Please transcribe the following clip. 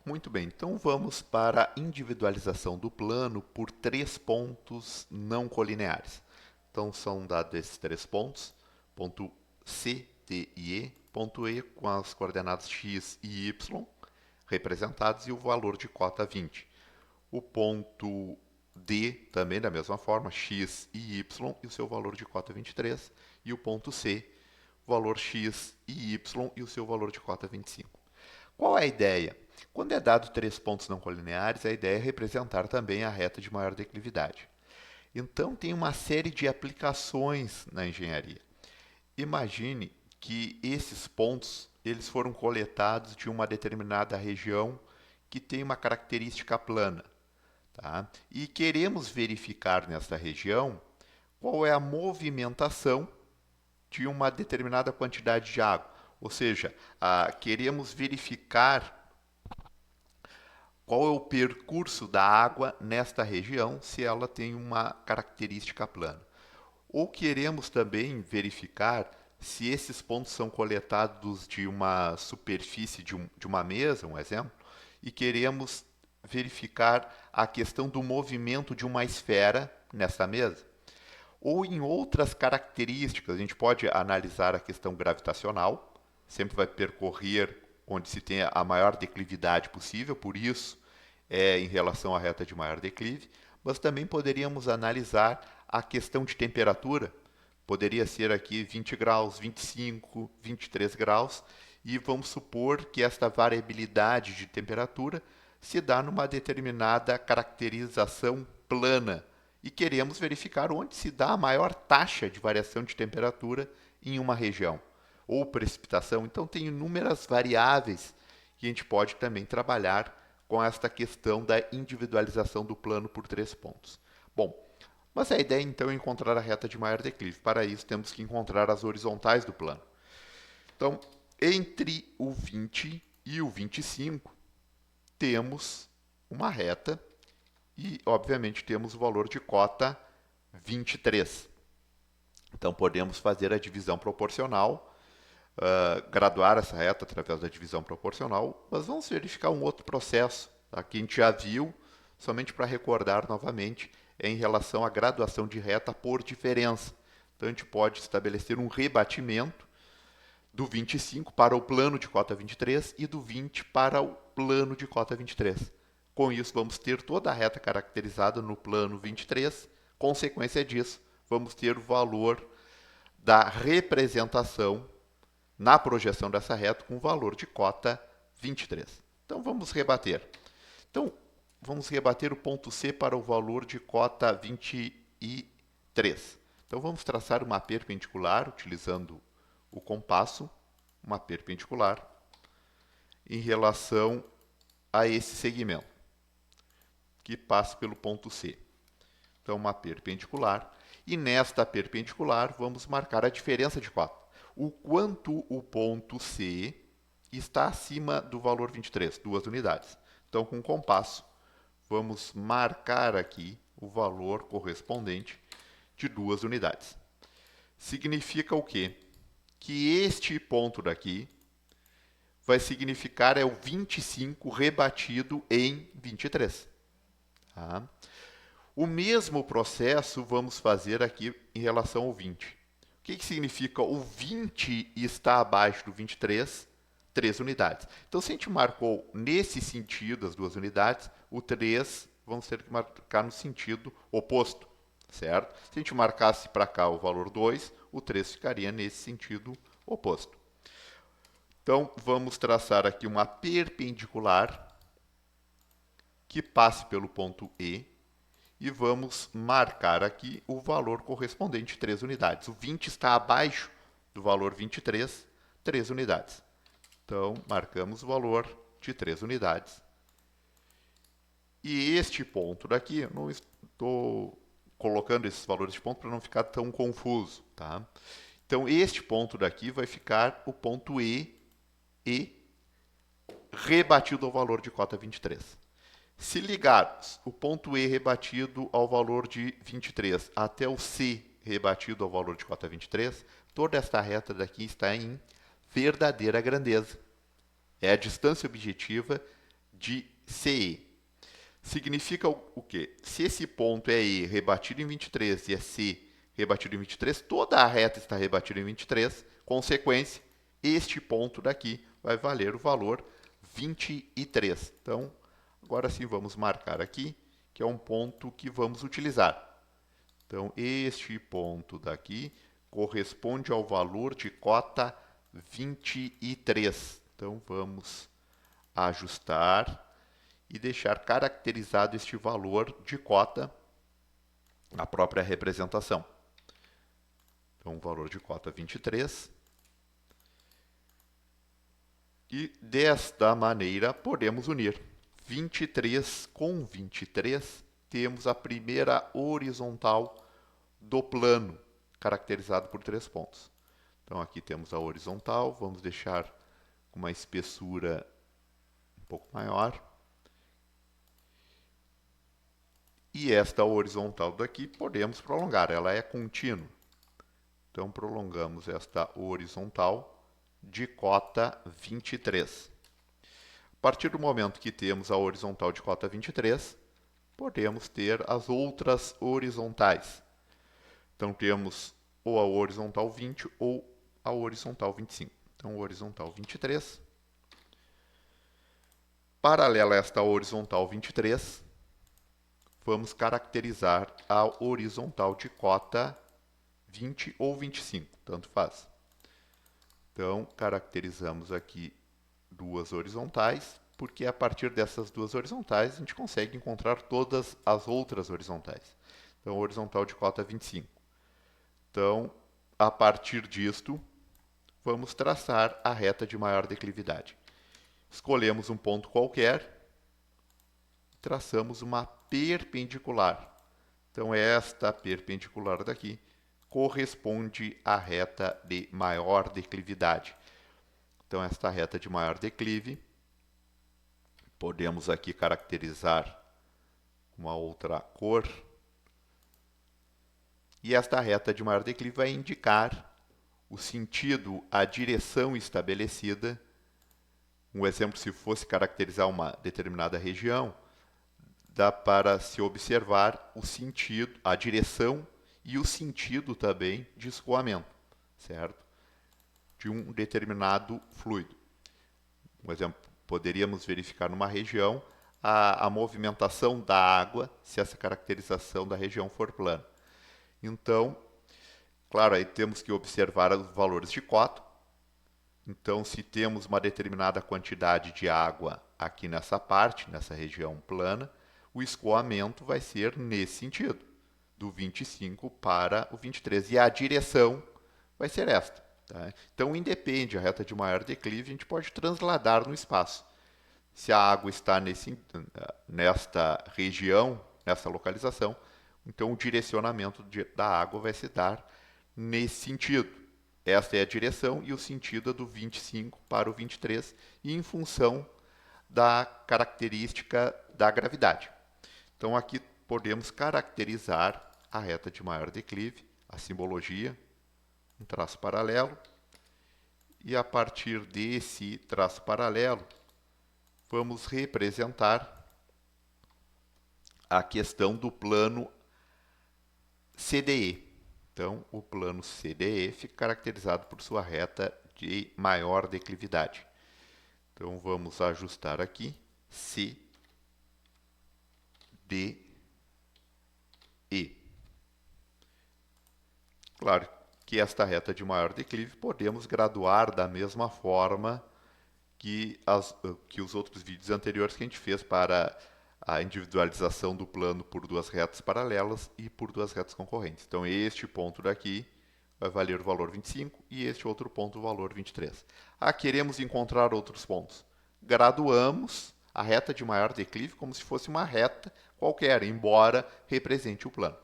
Muito bem, então vamos para a individualização do plano por três pontos não colineares. Então são dados esses três pontos, ponto C, D e E, ponto E com as coordenadas x e y representados e o valor de cota 20. O ponto D também da mesma forma, x e y e o seu valor de cota 23. E o ponto C, valor x e y e o seu valor de cota 25. Qual é a ideia? Quando é dado três pontos não colineares, a ideia é representar também a reta de maior declividade. Então, tem uma série de aplicações na engenharia. Imagine que esses pontos eles foram coletados de uma determinada região que tem uma característica plana. Tá? E queremos verificar nessa região qual é a movimentação de uma determinada quantidade de água. Ou seja, queremos verificar qual é o percurso da água nesta região, se ela tem uma característica plana. Ou queremos também verificar se esses pontos são coletados de uma superfície de uma mesa, um exemplo, e queremos verificar a questão do movimento de uma esfera nessa mesa. Ou em outras características, a gente pode analisar a questão gravitacional, sempre vai percorrer onde se tem a maior declividade possível, por isso é em relação à reta de maior declive, mas também poderíamos analisar a questão de temperatura, poderia ser aqui 20 graus, 25, 23 graus, e vamos supor que esta variabilidade de temperatura se dá numa determinada caracterização plana e queremos verificar onde se dá a maior taxa de variação de temperatura em uma região, ou precipitação. Então, tem inúmeras variáveis que a gente pode também trabalhar com esta questão da individualização do plano por três pontos. Bom, mas a ideia então é encontrar a reta de maior declive. Para isso, temos que encontrar as horizontais do plano. Então, entre o 20 e o 25, temos uma reta e, obviamente, temos o valor de cota 23. Então, podemos fazer a divisão proporcional, graduar essa reta através da divisão proporcional, mas vamos verificar um outro processo, tá, que a gente já viu, somente para recordar novamente, é em relação à graduação de reta por diferença. Então, a gente pode estabelecer um rebatimento do 25 para o plano de cota 23 e do 20 para o plano de cota 23. Com isso, vamos ter toda a reta caracterizada no plano 23. Consequência disso, vamos ter o valor da representação na projeção dessa reta com o valor de cota 23. Então, vamos rebater. Então, vamos rebater o ponto C para o valor de cota 23. Então, vamos traçar uma perpendicular, utilizando o compasso, uma perpendicular, em relação a esse segmento, que passa pelo ponto C. Então, uma perpendicular. E nesta perpendicular, vamos marcar a diferença de cota. O quanto o ponto C está acima do valor 23, 2 unidades. Então, com o compasso, vamos marcar aqui o valor correspondente de 2 unidades. Significa o quê? Que este ponto daqui vai significar o 25 rebatido em 23. Tá? O mesmo processo vamos fazer aqui em relação ao 20. O que significa o 20 está abaixo do 23? 3 unidades. Então, se a gente marcou nesse sentido as 2 unidades, o 3 vamos ter que marcar no sentido oposto, certo? Se a gente marcasse para cá o valor 2, o 3 ficaria nesse sentido oposto. Então, vamos traçar aqui uma perpendicular que passe pelo ponto E e vamos marcar aqui o valor correspondente, 3 unidades. O 20 está abaixo do valor 23, 3 unidades. Então, marcamos o valor de 3 unidades. E este ponto daqui, eu não estou colocando esses valores de ponto para não ficar tão confuso, tá? Então, este ponto daqui vai ficar o ponto E rebatido ao valor de cota 23. Se ligarmos o ponto E rebatido ao valor de 23 até o C rebatido ao valor de cota 23, toda esta reta daqui está em verdadeira grandeza. É a distância objetiva de CE. Significa o quê? Se esse ponto é E rebatido em 23 e é C rebatido em 23, toda a reta está rebatida em 23, consequência, este ponto daqui vai valer o valor 23. Então, agora sim vamos marcar aqui, que é um ponto que vamos utilizar. Então, este ponto daqui corresponde ao valor de cota 23. Então, vamos ajustar e deixar caracterizado este valor de cota na própria representação. Então, o valor de cota 23. E desta maneira podemos unir 23 com 23. Temos a primeira horizontal do plano, caracterizado por 3 pontos. Então, aqui temos a horizontal, vamos deixar com uma espessura um pouco maior. E esta horizontal daqui podemos prolongar, ela é contínua. Então, prolongamos esta horizontal de cota 23. A partir do momento que temos a horizontal de cota 23, podemos ter as outras horizontais. Então, temos ou a horizontal 20 ou a horizontal 25. Então, horizontal 23. Paralela a esta horizontal 23, vamos caracterizar a horizontal de cota 20 ou 25, tanto faz. Então, caracterizamos aqui duas horizontais, porque a partir dessas duas horizontais a gente consegue encontrar todas as outras horizontais. Então, horizontal de cota 25. Então, a partir disto, vamos traçar a reta de maior declividade. Escolhemos um ponto qualquer, traçamos uma perpendicular. Então, esta perpendicular daqui corresponde à reta de maior declividade. Então, esta reta de maior declive, podemos aqui caracterizar uma outra cor. E esta reta de maior declive vai indicar o sentido, a direção estabelecida. Um exemplo, se fosse caracterizar uma determinada região, dá para se observar o sentido, a direção e o sentido também de escoamento, certo? De um determinado fluido. Um exemplo, poderíamos verificar numa região a movimentação da água, se essa caracterização da região for plana. Então, claro, aí temos que observar os valores de cota. Então, se temos uma determinada quantidade de água aqui nessa parte, nessa região plana, o escoamento vai ser nesse sentido, do 25 para o 23. E a direção vai ser esta. Tá? Então, independe, a reta de maior declive, a gente pode transladar no espaço. Se a água está nesta região, nessa localização, então o direcionamento da água vai se dar nesse sentido. Esta é a direção e o sentido é do 25 para o 23, e em função da característica da gravidade. Então, aqui podemos caracterizar a reta de maior declive, a simbologia, um traço paralelo, e a partir desse traço paralelo, vamos representar a questão do plano CDE. Então, o plano CDE fica caracterizado por sua reta de maior declividade. Então, vamos ajustar aqui CDE. Claro que esta reta de maior declive podemos graduar da mesma forma que os outros vídeos anteriores que a gente fez para a individualização do plano por duas retas paralelas e por duas retas concorrentes. Então, este ponto daqui vai valer o valor 25 e este outro ponto o valor 23. Queremos encontrar outros pontos. Graduamos a reta de maior declive como se fosse uma reta qualquer, embora represente o plano.